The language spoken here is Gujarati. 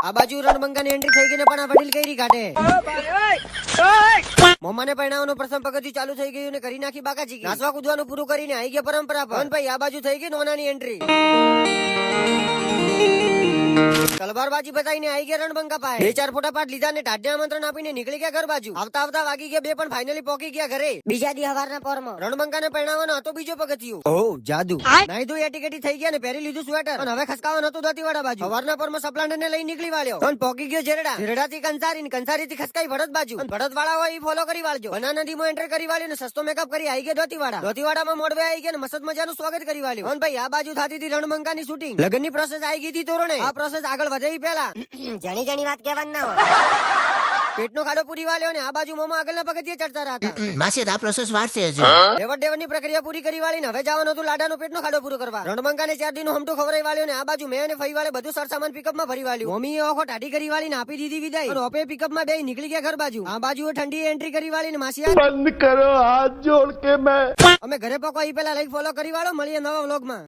આ બાજુ રણબંગા ની એન્ટ્રી થઈ ગઈ ને પણ આ વડીલ કઈ કાઢે મોમાને પરણાવવાનું પ્રથમ પગથિયું ચાલુ થઈ ગયું ને કરી નાખી બાકાજી નાસવા કૂદવાનું પૂરું કરીને આઈ ગયા પરંપરા પર ભાઈ આ બાજુ થઈ ગઈ નોનાની એન્ટ્રી તલવારબાજી બતાવીને આઈ ગયા રણબંકા પાસે 2-4 ફોટા પાડ લીધા ને ટાઢે આમંત્રણ આપીને નીકળી ગયા ઘર બાજુ આવતા આવતા વાગી ગયા 2 પણ ફાઇનલી પહોંચી ગયા ઘરે બીજા દી હવારના પોરમાં રણબંકાને પરણાવવાનો હતો બીજો પગથિયું ઓહ જાદુ નહીં તો એટીકેટી થઈ ગયા ને પહેરી લીધું સ્વેટર અને હવે ખસકાવાનું હતું દોતીવાડા બાજુ હવારના પોરમાં સપલાંડર ને લઈ નીકળી વાળ્યો પણ પહોંચી ગયો જેરડા જેરડા થી કંસારી ને કંસારી થી ખસકાઈ ભડત બાજુ અને ભડત વાળા હોય એ ફોલો કરી વાળજો બનાના નદીમાં એન્ટર કરી વાળ્યો ને સસ્તો મેકઅપ કરી આવી ગયા દોતીવાડામાં મોડવે આવી ગયા ને મસ્ત મજાનું સ્વાગત કરી વાળ્યું અને ભાઈ આ બાજુ થતી હતી રણબંકાની શૂટિંગ લગ્નની પ્રોસેસ આવી ગઈ હતી તોરણે આ પ્રોસેસ આગળ વધે પેલા જાણી વાત કહેવાનું ના હોય પેટનો ખાડો પૂરી વાળ્યો ને આ બાજુ મોમાં આગળના પગથિયે ચડતા હતા માસી આ પ્રોસેસ વારસે હજી દેવડની પ્રક્રિયા પૂરી કરી વાળી ને હવે જવાનું હતું લાડાનો પેટનો ખાડો પૂરો કરવા રણબંકાને 4 દિનનું હમટું ખવરાઈ વાળ્યો ને આ બાજુ મેં અને ફઈ વાળે બધું સરસામાન પિકઅપમાં ભરી વાળ્યું મમ્મીએ ઓખો ટાઢી કરી વાળી ને આપી દીધી વિદાય અને ઓપે પિકઅપમાં બે નીકળી ગયા ઘર બાજુ આ બાજુ ઠંડી એન્ટ્રી કરી વાળી ને માસી બંધ કરો હાથ જોડ કે મેં અમે ઘરે પકો ઈ પેલા લાઈક ફોલો કરી વાળો મળીએ નવા વ્લોગમાં